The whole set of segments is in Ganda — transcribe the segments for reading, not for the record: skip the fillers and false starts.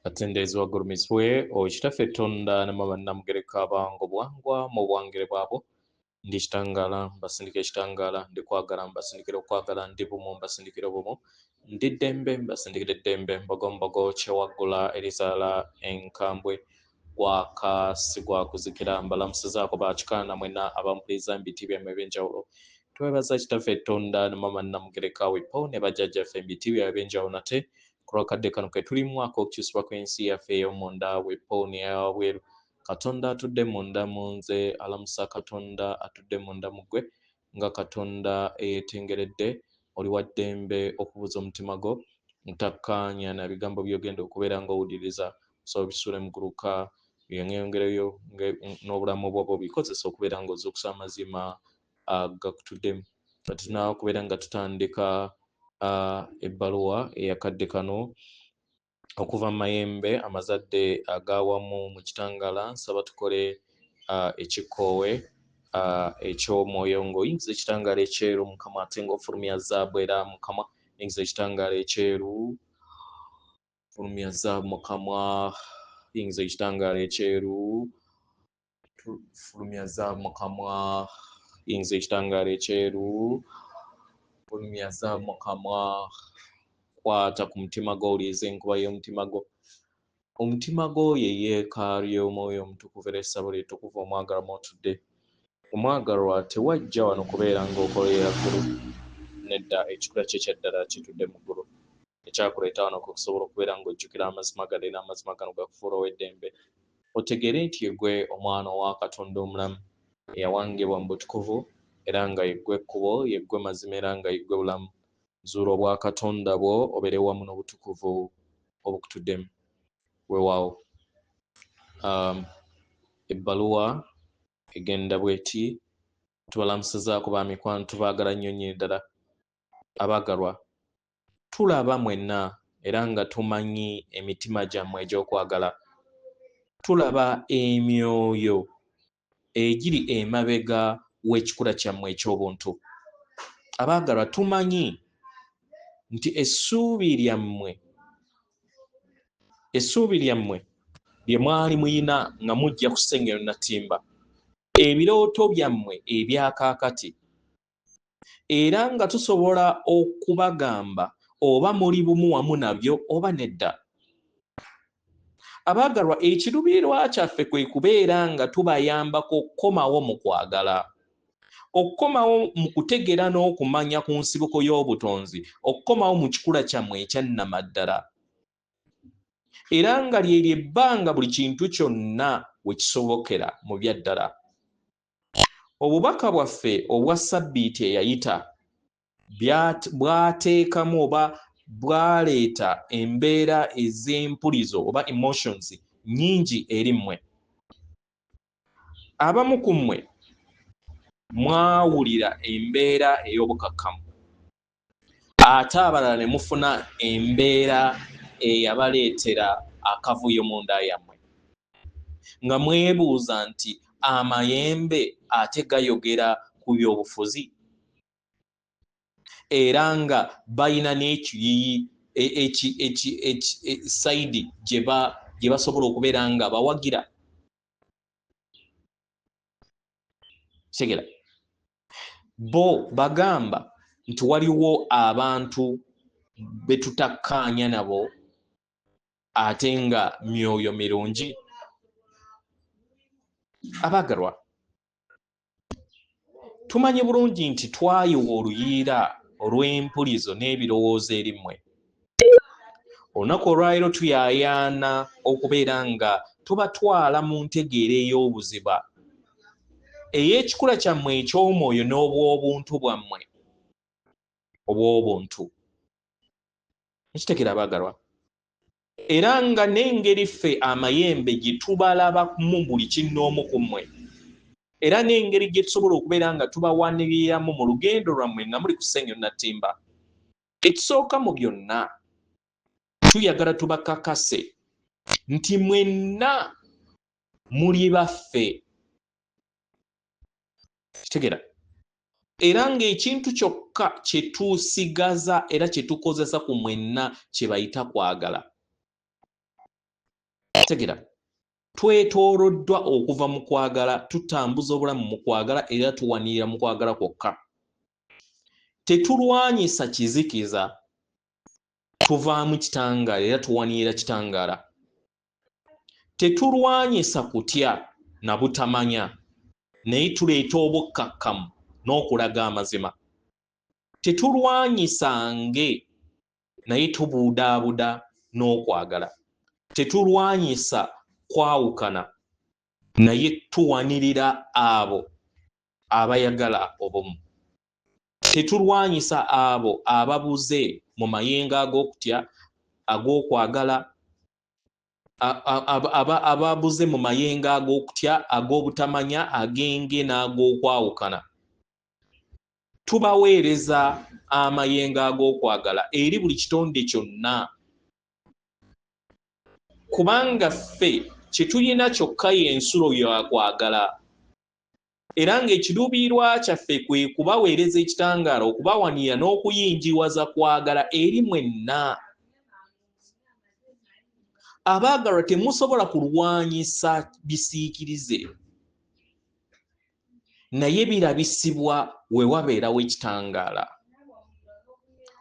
Atendezi wagurumizwe okitaffe Tonda namama namugereka abango bwangwa mu bwangere bwabo ndi kitangala mbasindika ekitangala ndi kwagala mbasindikira okwagala ndi bumu mbasindikira bumu ndi ddembe mbasindikira eddembe mbogombogo kyewaggula erizala enkambwe gwakasigwa kuzikira mbalamusizaako bakikaana mwena abampuliriza mbiti byamwe ebyenjawulo twebaza kitaffe Tonda namama namugereka wipo ne bajjajjaffe mbiti byabwe ebyenjawulo nate kulwakadde kano ke tuli mu mwaka okukyusibwa kw'ensi yaffe ey'omunda wepooni eyawabweru Katonda atudde munda mu nze alamusa Katonda atudde munda mu ggwe nga Katonda eyeetengeredde oli wa ddembe okubuza omutima gwo ntakkaanya na bigambo by'ogenda okubeera ng'owuliriza so bisuule mu guluka byeyongereyo n'obulamu bwobwo bikozesa okubeera ng'ozuukusa amazima gakutuddemu kati tunaawe okubeera nga tutandika ebbaluwa eyakadde kano okuva mu mayembe amazadde agawamu mu kitangala nsaba tukole ekikoowe eky'omwoyo ng'oyingiza ekitangala ekyeru mukama ate ng'ofulumya zaabu era mukama yingiza ekitangala ekyeru fulumya zaabu mukama yingiza ekitangala ekyeru fulumya zaabu mukama yingiza ekitangala ekyeru fulumya zaabu mukama kwata ku mutima gwo owuliriza enkuba y'omutima gwo omutima gwo ye yeekaalu y'omwoyo omutukuvu era essabo ly'ettukuvu omwagalwa mw'otudde omwagalwa tewajja wano kubeera ng'okolera ggulu nedda ekikula kye kyaddala kitudde mu ggulu ekyakuleeta wano okusobola okubeera ng'ojjukira amazima gano era amazima gano gakufuula ow'eddembe otegeere nti yegwe omwana owa Katonda omulamu eyawangibwa mu butukuvu era nga yeggwe ekkubo yeggwe mazima era nga yeggwe bulamu zuula obwa Katonda bwo obeere wamu n'obutukuvu obukutuddemu weewaawo ebbaluwa egenda bw'eti tubalamusizaako ba mikwano tubaagala nnyo nnyo ddala abaagalwa tulaba mwenna era nga tumanyi emitima gyammwe egy'okwagala tulaba emyoyo egiri emabega w'ekikula kyammwe eky'obuntu abaagalwa tumanyi nti essuubi lyammwe lye mwali muyina nga mujja ku Ssennyonyi Natimba ebirooto byammwe ebyakaakati era nga tusobola okubagamba oba muli bumu wamu nabyo oba nedda abaagalwa ekiruubirirwa kyaffe kwe kubeera nga tubayambako okukomawo mu kwagala okukomawo mu kutegeera n'okumanya ku nsibuko y'obutonzi okukomawo mu kikula kyammwe ekyannamaddala era nga lyeryo ebbanga buli kintu kyonna we kisobokera mu byaddala obubaka bwaffe obwa sabbiiti eyayita bwateekamu oba bwaleeta embeera ez'empulizo oba emotions nnyingi eri mmwe abamu ku mmwe mwawulira embeera ey'obukakkamu ate abalala ne mufuna embeera eyabaleetera akavuyo mu nda yammwe nga mwebuuza nti amayembe ate gayogera ku byobufuzi era nga balina n'ekiyiyi sayidi gye basobola okubeera nga bawagira segera bo bagamba nti waliwo abantu be tutakkaanya nabo ate nga myoyo mirungi abaagalwa tumanyi bulungi nti twayiwa oluyiira olw'empulizo n'ebirowoozo eri mmwe olunaku olwaliro tuyaayaana okubeera nga tubatwala mu ntegeera ey'obuziba ey'ekikula kyammwe eky'omwoyo n'obw'obuntu bwammwe obw'obuntu ekitegeera abaagalwa era nga n'engeri ffe amayembe gye tubalabamu buli kinnoomu ku mmwe era n'engeri gye tusobola okubeera nga tubawaniriramu mu lugendo lwammwe nga muli ku Ssennyonyi Natimba ekisooka mu byonna tuyagala tubakakase nti mwenna muli baffe kitegeera era ng'ekintu kyokka kye tusigaza era kye tukozesa ku mwenna kye bayita kwagala Tegera twetooloddwa okuva mu kwagala, tutambuza obulamu mu kwagala era tuwanirira mu kwagala kwokka. Tetulwanyisa kizikiza, tuvaamu kitangaala era tuwanirira kitangaala. Tetulwanyisa kutya na butamanya, naye tuleeta obukkakkamu n'okulaga amazima. Tetulwanyisa nge, naye tubuudaabuuda n'okwagala. Tetulwanyisa kwawukana, naye tuwanirira abo abayagala obumu. Tetulwanyisa abo ababuze mu mayengo ag'okutya, ag'okwagala, ababuze mu mayengo ag'okutya, ag'obutamanya, ag'enge n'ag'okwawukana. Tubaweereza amayengo ag'okwagala eri buli kitonde kyonna, kubanga ffe kye tulina kyokka y'ensulo ya kwagala, era ng'ekiruubirirwa kyaffe kwe kubaweereza ekitangaala, okubawanira n'okuyingiwaza kwagala eri mwenna. Abaagalwa, temusobola kulwanyisa bisiikirize, naye birabisibwa we wabeerawo ekitangaala.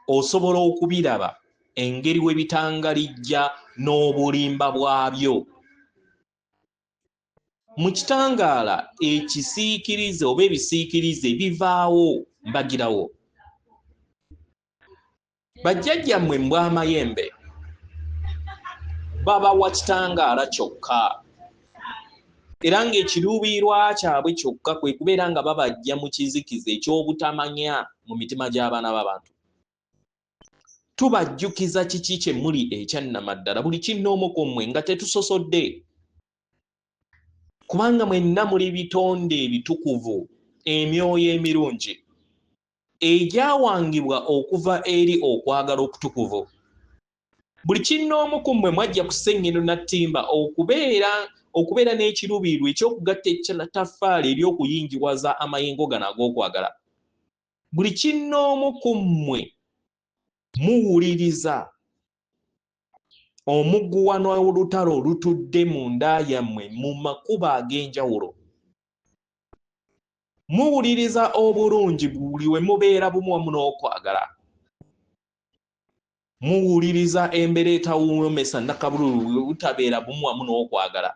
Osobola okubiraba engeri we bitangalijja n'obulimba bwabyo. Mu kitangaala ekisiikirize oba ebisiikirize bivaawo mbagirawo. Bajjajjammwe mbw'amayembe babawa kitangaala kyokka, era ng'ekiruubirirwa kyabwe kyokka kwe kubeera nga babajja mu kizikiza eky'obutamanya mu mitima gy'abaana b'abantu. Tubajjukiza kiki kye muli ekyannamaddala, buli kinnoomu ku mmwe nga tetusosodde, kubanga mwenna muli bitonde ebitukuvu, emyoyo emirungi egyawangibwa okuva eri okwagala okutukuvu. Buli kinnoomu ku mmwe mwajja ku sseŋŋendo na ttimba okubeera n'ekiruubirirwa eky'okugatta ettaffaali ery'okuyingiwaza amayengo gano ag'okwagala. Buli kinnoomu ku mmwe muwuliriza omugguwano olutalo olutudde mu nda yammwe mu makubo ag'enjawulo. Muwuliriza obulungi buli we mubeera bumu wamu n'okwagala. Muwuliriza embeera etawuumesa nnakabululu butabeera bumu wamu n'okwagala.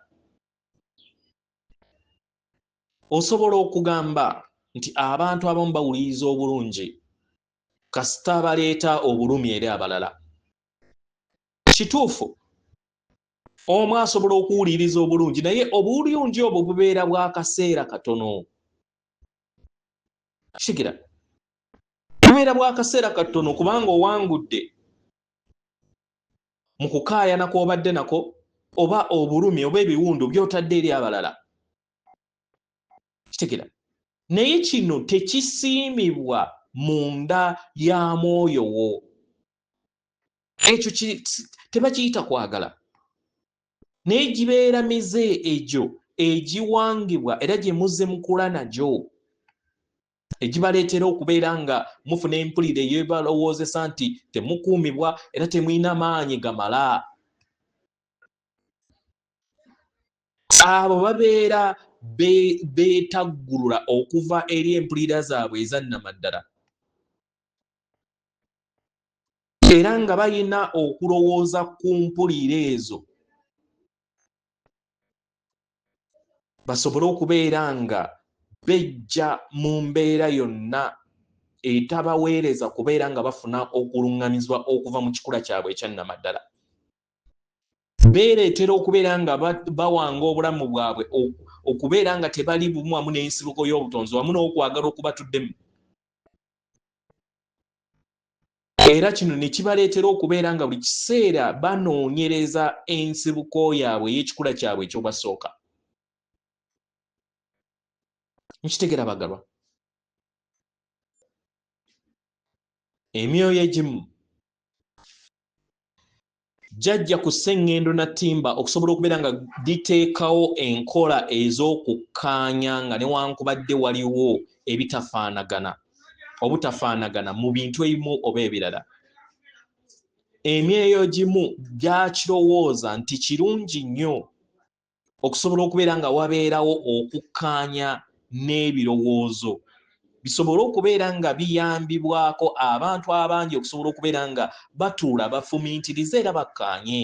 Osobola okugamba nti abantu abamu bawuliriza obulungi kasita baleeta obulumi eri abalala. Kituufu, omu asobola okuwuliriza obulungi, naye obulungi obwo bubeera bwa kaseera katono. Kikira, bubeera bwa kaseera katono kubanga owangudde mu kukaayana kw'obadde nako, oba obulumi oba ebiwundu by'otadde eri abalala. Kikira, naye kino tekisiimibwa munda ya mwoyo wo. Ekyo tebakiyita kwagala, naye gibeera mize egyo egiwangibwa era gye muzze mukula nagyo, egibaleetera okubeera nga mufuna empulira eyeebalowoozesa nti temukuumibwa era temulina maanyi gamala. Abo babeera beetaggulula okuva eri empulira zaabwe ezannamaddala, era nga balina okulowooza ku mpulira ezo basobole okubeera nga bejja mu mbeera yonna etabaweereza kubeera nga bafuna okuluŋŋamizwa okuva mu kikula kyabwe ekyannamaddala. Beereetera okubeera nga bawanga obulamu bwabwe okubeera nga tebali bumu wamu n'ensibuko y'obutonzi wamu n'okwagala okubatuddemu. Era kino ne kibaleetera okubeera nga buli kiseera banoonyereza ensibuko yaabwe ey'ekikula kyabwe eky'obasooka. Nkitegera bagalwa. Emyoyo egimu jjajja ku sseŋŋendo na ttimba okusobola okubeera nga giteekawo enkola ez'okukkaanya nga newankubadde waliwo obutafaanagana mu bintu ebimu oba ebirala. emyeyo gimu gyakirowooza nti kirungi nnyo okusobola okubeera nga wabeerawo okukkaanya n'ebirowoozo bisobole okubeera nga biyambibwako abantu abangi okusobola okubeera nga batuula bafumiitirize era bakkaanye.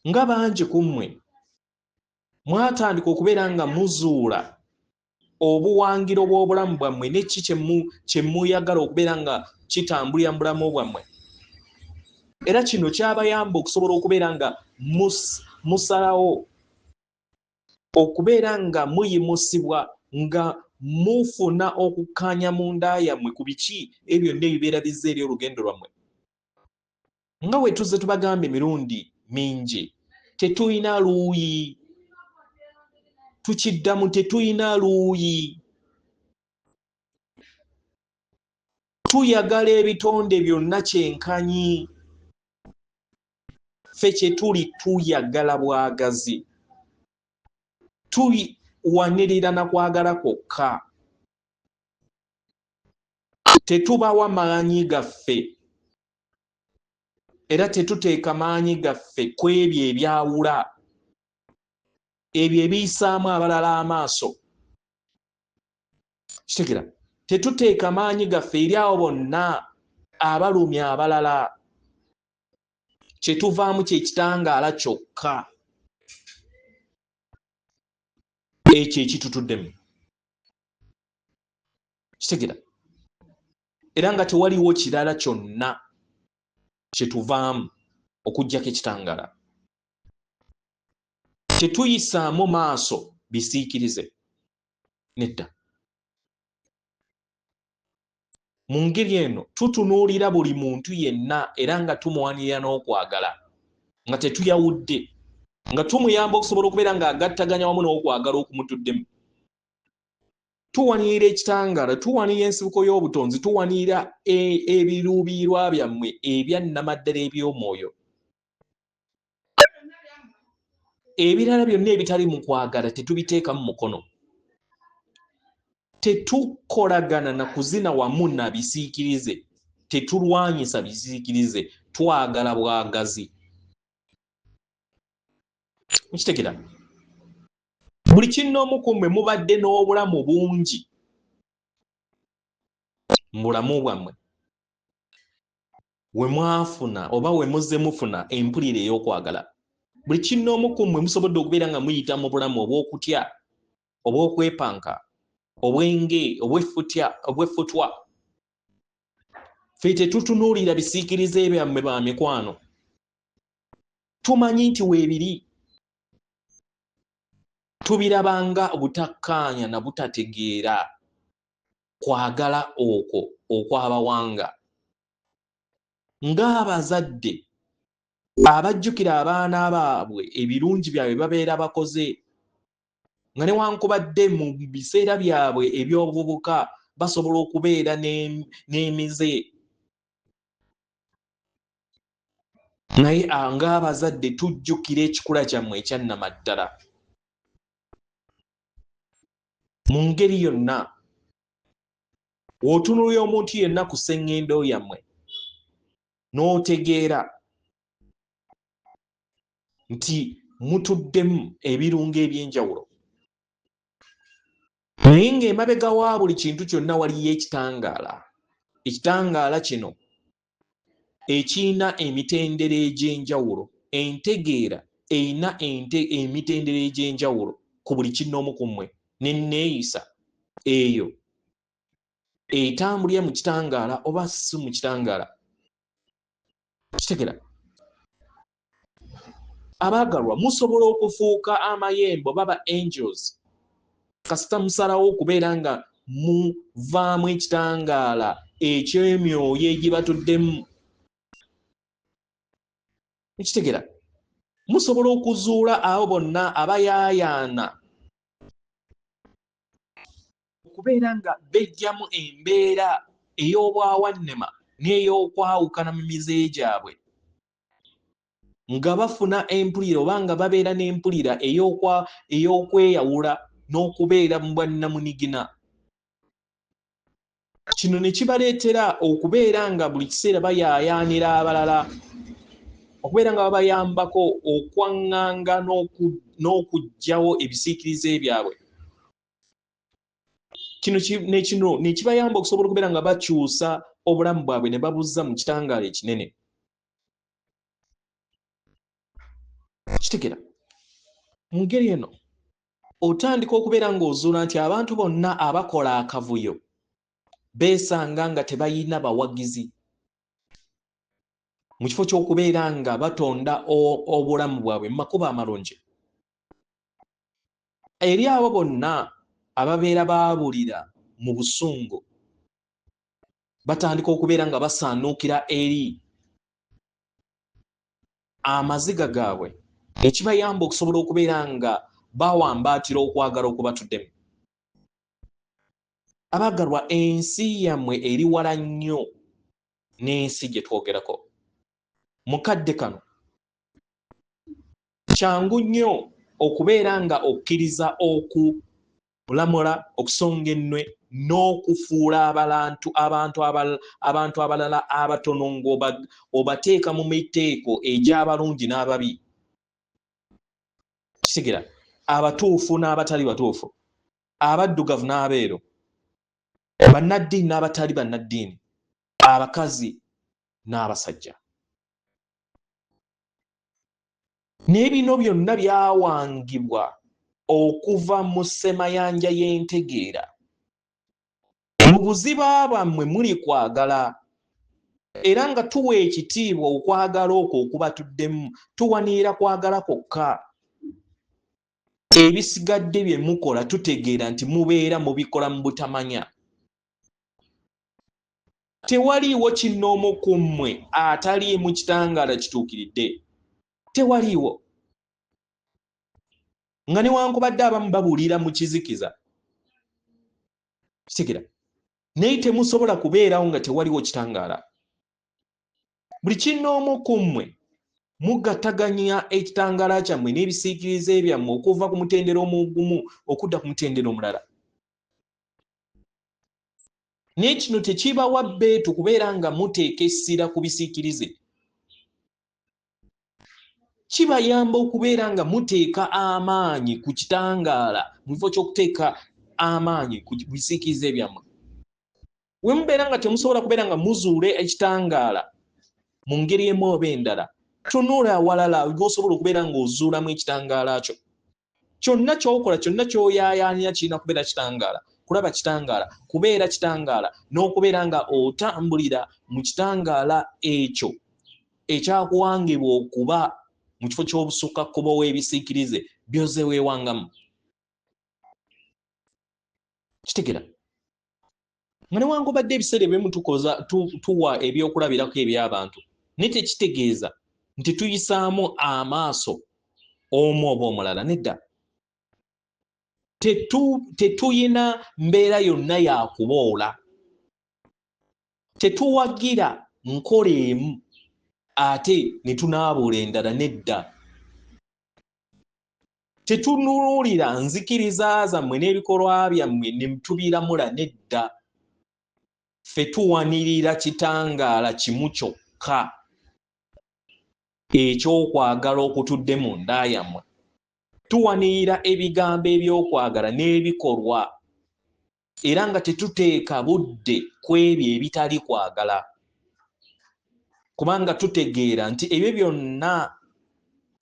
Nga bangi ku mmwe mwatandika okubeera nga muzuula obuwangiro bw'obulamu bwammwe n'eki kye muyagala okubeera nga kitambulira mu bulamu bwammwe. Era kino kyabayamba okusobola okubeera nga musalawo okubeera nga muyimusibwa nga mufuna okukkaanya mu nda yammwe ku biki ebyo byonna ebibeera bizza eri olugendo lwammwe. Nga bwe tuzze tubagamba emirundi mingi, tetuyina luuyi. Tukiddamu, tetuyina luuyi. Tuyagala ebitonde byonna kyenkanyi. Ffe kye tuli tuyagala bwagazi. Tuwanirira na kwagala kwokka. Tetubawa maanyi gaffe. Era tetuteeka maanyi gaffe ku ebyo ebyawula. Ebyo ebiyisaamu abalala amaaso. Kitegeera, tetuteeka maanyi gaffe eri abo bonna abalumya abalala. Kye tuvaamu kye kitangaala kyokka. Ekyo ekitutuddemu. Kitegeera, era nga tewaliwo kirala kyonna kye tuvaamu okuggyako ekitangaala. Tetuyisaamu maaso bisiikirize. Nedda. Mu ngeri eno tutunuulira buli muntu yenna era nga tumuwanirira n'okwagala nga tetuyawudde, nga tumuyamba okusobola okubeera ng'agattaganya wamu n'okwagala okumutuddemu. Tuwanirira ekitangaala, tuwanirira ensibuko y'obutonzi, tuwanirira ebiruubiirwa byammwe ebyannamaddala eby'omwoyo. Ebirala byonna ebitali mu kwagala tetubiteeka mu mukono. Tetukolagana na kuzina wamu na bisiikirize. Tetulwanyisa bisiikirize. Twagala bwagazi. Mukitegeera? Buli kinnoomu ku mmwe mubadde n'obulamu bungi mu bulamu bwammwe we mwafuna oba we muzze mufuna empulira ey'okwagala. Buli kinnoomu ku mmwe musobodde okubeera nga muyita mu bulamu obw'okutya, obw'okwepanka, obwenge, obw'effutwa. Ffe tetutunuulira bisiikirize byammwe ba mikwano. Tumanyi nti weebiri. Tubirabanga butakkaanya na butategeera kwagala okwo okw'abawanga. Ng'abazadde abajjukira abaana baabwe ebirungi byabwe babeera bakoze, nga newankubadde mu biseera byabwe eby'obuvubuka basobola okubeera n'emize, naye ng'abazadde tujjukira ekikula kyammwe ekyannamaddala. Mu ngeri yonna w'otunuulira omuntu yenna ku sseŋŋendo yammwe n'otegeera nti mutuddemu ebirungo eby'enjawulo, naye ng'emabega wa buli kintu kyonna waliyo ekitangaala. Ekitangaala kino ekiyina emitendera egy'enjawulo. Entegeera eyina emitendera egy'enjawulo ku buli kinnoomu ku mmwe, n'enneeyisa eyo etambulira mu kitangaala oba si mu kitangaala. Kitegeera? Abaagalwa, musobola okufuuka amayembo baba angels kasita musalawo okubeera nga muvaamu ekitangaala eky'emyoyo egibatuddemu. Mukitegeera? Musobola okuzuula abo bonna abayaayaana okubeera nga bejjamu embeera ey'obwawannema n'ey'okwawukana mu mize gyabwe, nga bafuna empulira oba nga babeera n'empulira ey'okweyawula n'okubeera mu bwannamunigina. kino ne kibaleetera okubeera nga buli kiseera bayaayaanira abalala, okubeera nga babayambako okwaŋŋanga n'okuggyawo ebisiikirize byabwe. Kino ne kibayamba okusobola okubeera nga bakyusa obulamu bwabwe ne babuzza mu kitangaala ekinene. Kitegera mu ngeri eno otandika okubeera ng'ozuula nti abantu bonna abakola akavuyo beesanga nga tebayina bawagizi mu kifo ky'okubeera nga batonda obulamu bwabwe mu makubo amalungi. Eri abo bonna ababeera baabulira mu busungu batandika okubeera nga basaanuukira eri amaziga gaabwe, ekibayamba okusobola okubeera nga bawambaatira okwagala okubatuddemu. Abaagalwa, ensi yammwe eri wala nnyo n'ensi gye twogerako. Mukadde kano kyangu nnyo okubeera nga okkiriza okulamula, okusonga ennwe n'okufuula abantu abalala abatono ng'obateeka mu miteeko egy'abalungi n'ababi. Kitegera, abatuufu n'abatali batuufu, abaddugavu n'abeeru, bannaddiini n'abatali bannaddiini, abakazi n'abasajja. N'ebino byonna byawangibwa okuva mu ssemayanja y'entegeera. Mu buziba bwammwe muli kwagala, era nga tuwa ekitiibwa okwagala okwo okubatuddemu, tuwanirira kwagala kwokka. Ebisigadde bye mukola tutegeera nti mubeera mubikola mu butamanya. Tewaliiwo kinnoomu ku mmwe atali mu kitangaala kituukiridde. Tewaliiwo. Nga newankubadde abamu babuulira mu kizikiza. Kitegera, naye temusobola kubeerawo nga tewaliwo kitangaala. Buli kinnoomu ku mmwe mugattaganya ekitangaala kyammwe n'ebisiikirize byammwe okuva ku mutendera omugumu okudda ku mutendera omulala. Naye kino tekibawa bbeetu kubeera nga muteeka essira ku bisiikirize. Kibayamba okubeera nga muteeka amaanyi ku kitangaala mu kifo ky'okuteeka amaanyi ku bisiikirize byammwe. We mubeera nga temusobola kubeera nga muzuule ekitangaala mu ngeri emu oba endala, tunula awalala gy'osobola okubeera ng'ozuulamu ekitangaala kyo. Kyonna ky'okola, kyonna ky'oyaayaanira kirina kubeera kitangaala, kulaba kitangaala, kubeera kitangaala, n'okubeera nga otambulira mu kitangaala ekyo ekyakuwangibwa okuba mu kifo ky'obusukakkubo w'ebisiikirize byoze weewangamu. Kitegera, nga newankubadde ebiseera ebimu tuwa ebyokulabirako eby'abantu, naye tekitegeeza nti tuyisaamu amaaso omu oba omulala. Nedda, tetuyina mbeera yonna yakuboola, tetuwagira nkola emu ate ne tunaabuula endala. Nedda, tetunuulira nzikiriza zammwe n'ebikolwa byammwe ne tubiramula. Nedda, ffe tuwanirira kitangaala kimu kyokka ekyokwagala okutudde mu nda yammwe. Tuwanirira ebigambo ebyokwagala n'ebikolwa, era nga tetuteeka budde ku ebyo ebitali kwagala, kubanga tutegeera nti ebyo byonna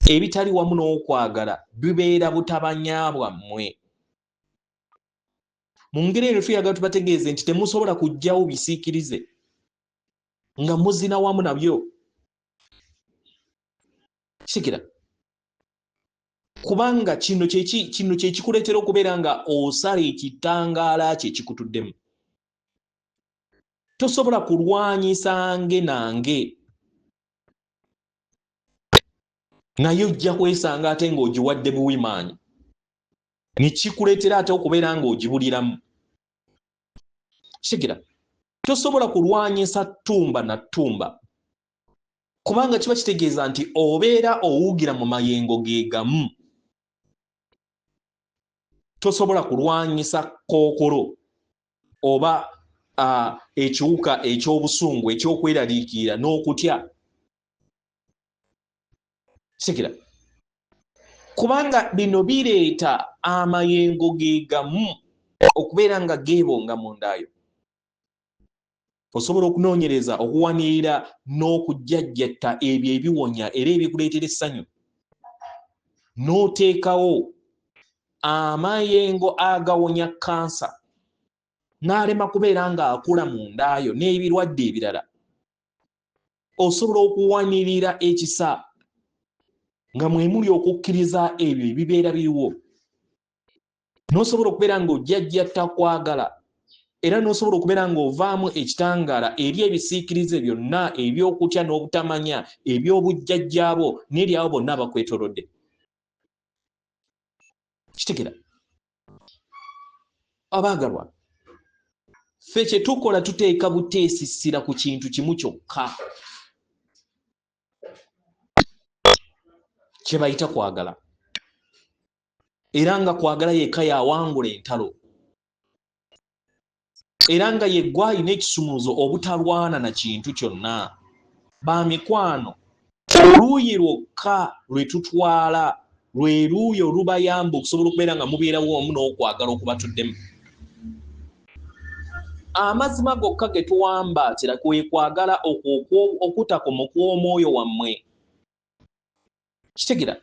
ebitali wamu n'okwagala bibeera butabanya bwammwe. Mu ngeri eno tuyagala tubategeeze nti temusobola kuggyawo bisiikirize nga muzina wamu nabyo. Kitegera, kubanga kino kye kikuleetera okubeera nga osala ekitangaala kye kikutuddemu. Tosobola kulwanyisa nge nange, naye ojja kwesanga ate ng'ogiwadde buwi maanyi, ne kikuleetera ate okubeera ng'ogibuliramu. Kitegera, tosobola kulwanyisa ttumba na ttumba, kubanga kiba kitegeeza nti obeera owugira mu mayengo ge gamu. Tosobola kulwanyisa kookolo oba ekiwuka ekyobusungu ekyokweraliikirira n'okutya. Sikira kubanga bino bireeta amayengo ge gamu okubeera nga geebonga mu ndaayo. Osobola okunoonyereza okuwanirira n'okujjajjatta ebyo ebiwonya era ebikuleetera essanyu, n'oteekawo amayengo agawonya kansa n'alema kubeera ng'akula mu ndaayo n'ebirwadde ebirala. Osobola okuwanirira ekisa nga mwemuli okukkiriza ebyo ebibeera biriwo, n'osobola okubeera ng'ojjajjatta kwagala era n'osobola okubeera ng'ovaamu ekitangaala eri ebisiikirize byonna eby'okutya n'obutamanya eby'obujjajjaabo n'eri abo bonna abakwetoolodde. Kitegera abaagalwa, ffe kye tukola tuteeka buteesisira ku kintu kimu kyokka kye bayita kwagala, era nga kwagala yekka yawangula entalo, era nga yeggwa alina ekisumuluzo obutalwana na kintu kyonna. Ba mikwano, oluuyi lwokka lwe tutwala lwe luuyi olubayamba okusobola okubeera nga mubeerawo omu n'okwagala okubatuddemu. Amazima gokka ge tuwambaatira kwe kwagala okutakoma kw'omwoyo wammwe. Kitegera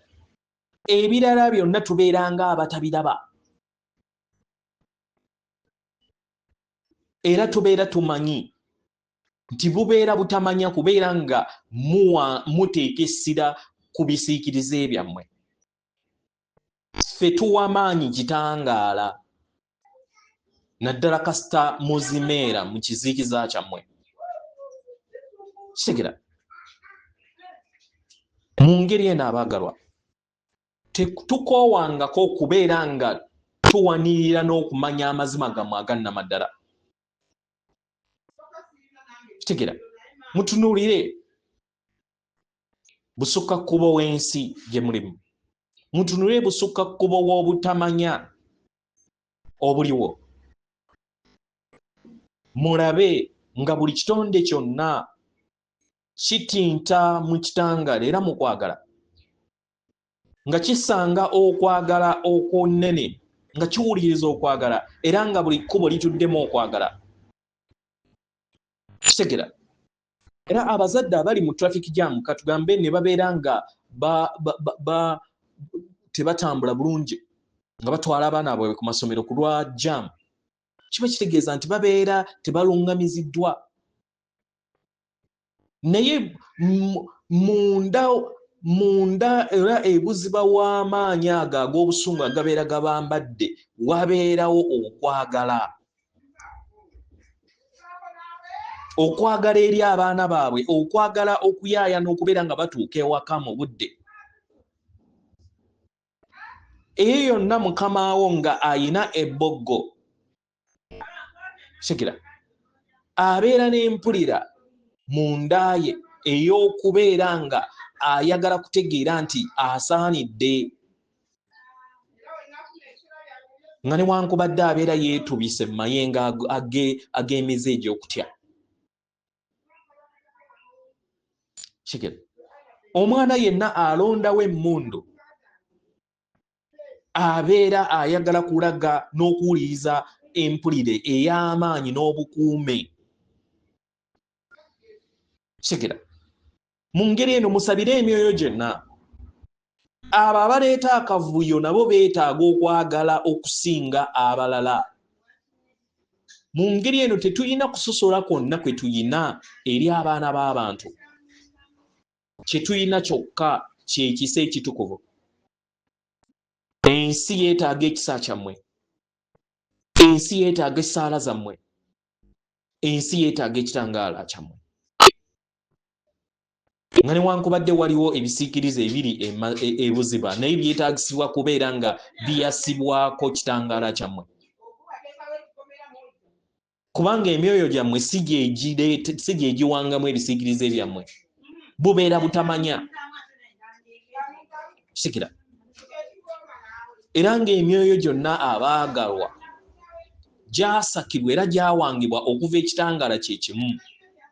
ebirala byonna tubeera nga abatabiraba, era tubeera tumanyi nti bubeera butamanya kubeera nga muteeka essira ku bisiikirize byammwe. Ffe tuwa maanyi kitangaala naddala kasita muzimeera mu kiziikiza kyammwe. Kitegera mu ngeri eno abaagalwa, tetukoowangako okubeera nga tuwanirira n'okumanya amazima gammwe agannamaddala. Kitegera mutunuulire busukkakkubo w'ensi gye mulimu, mutunuulire busukkakkubo w'obutamanya obuliwo, mulabe nga buli kitonde kyonna kitinta mu kitangaala era mu kwagala, nga kisanga okwagala okw'onnene, nga kiwuliriza okwagala era nga buli kkubo lituddemu okwagala. Kitegera era abazadde abali mu traffic jam katugambe ne babeera nga tebatambula bulungi nga batwala abaana baabwe ku masomero ku lwa jam, kiba kitegeeza nti babeera tebalungamiziddwa, naye munda era ebuziba w'amaanyi ago ag'obusungu agabeera gabambadde wabeerawo okwagala. Okwagala eri abaana baabwe, okwagala okuyaaya n'okubeera nga batuuka ewaka mu budde. Eyo yonna mukama wo nga ayina ebboggo, Shekira, abeera n'empulira mu nda ye ey'okubeera nga ayagala kutegeera nti asaanidde, nga newankubadde abeera yeetubise mu mayengo ag'emize egy'okutya. Shekira, omwana yenna alondawo emmundu abeera ayagala kulaga n'okuwuliriza empulire ey'amaanyi n'obukuume. Shekira, mu ngeri eno musabire emyoyo gyonna. Abo abaleeta akavuyo nabo beetaaga okwagala okusinga abalala. Mu ngeri eno tetulina kusosola kwonna kwe tuyina eri abaana b'abantu. Kye tuyina kyokka kye kisa ekitukuvu. Ensi yeetaaga ekisa kyammwe, ensi yeetaaga essaala zammwe, ensi yeetaaga ekitangaala kyammwe. Nga newankubadde waliwo ebisiikirize ebiri ebuziba, naye byetaagisibwa kubeera nga biyasibwako kitangaala kyammwe, kubanga emyoyo gyammwe si gye giwangamu ebisiikirize byammwe, bubeera butamanya. Sikira, era ng'emyoyo gyonna abaagalwa gyasakirwa era gyawangibwa okuva ekitangaala kye kimu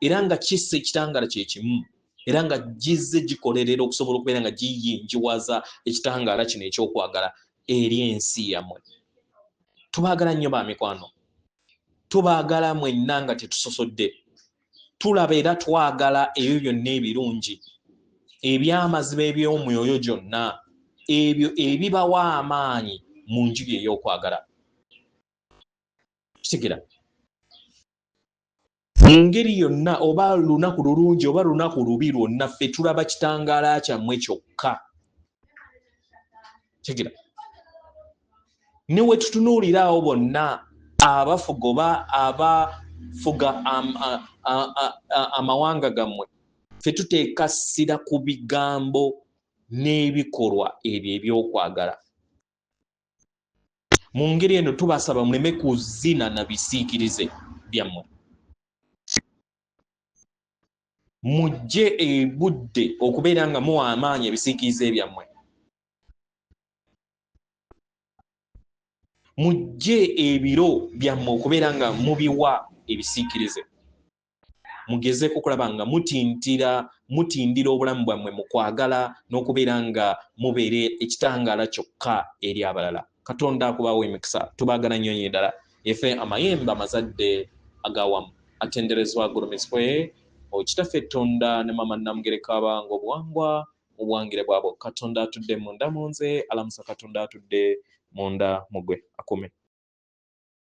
era nga kissa ekitangaala kye kimu era nga gizze gikolerera okusobola okubeera nga giyinjiwaza ekitangaala kino ekyokwagala eri ensi yammwe. Tubaagala nnyo bamikwano, tubaagala mwenna nga tetusosodde, tulaba era twagala ebyo byonna ebirungi eby'amazima eby'omwoyo gyonna ebyo ebibawa amaanyi mu njiri ey'okwagala. Kitegeera mu ngeri yonna, oba lunaku lulungi oba lunaku lubi lwonna, ffe tulaba kitangaala kyammwe kyokka. Kitegeera ne we tutunuuliraawo bonna abafuga oba abafuga amawanga gammwe, ffe tuteeka ssira ku bigambo n'ebikolwa ebyo ebyokwagala. Mu ngeri eno tubasaba muleme kuzina na bisiikirize byammwe. Mujje ebudde okubeera nga muwa amaanyi ebisiikirize byammwe. Mujje ebiro byammwe okubeera nga mubiwa ebisiikirize. Mugezeeko okulaba nga mutindira obulamu bwammwe mu kwagala n'okubeera nga mubeere ekitangaala kyokka eri abalala. Katonda akubawo emikisa. Tubaagala nnyo nnyo ddala. Efe amayembe amazadde agawamu atenderezebwa agulumizibwe Kitaffe Tonda ne Mama Namugereka Abange obuwangwa obwangire bwabo. Katonda atudde munda mu nze, alamusa Katonda atudde munda mu gwe. Akume.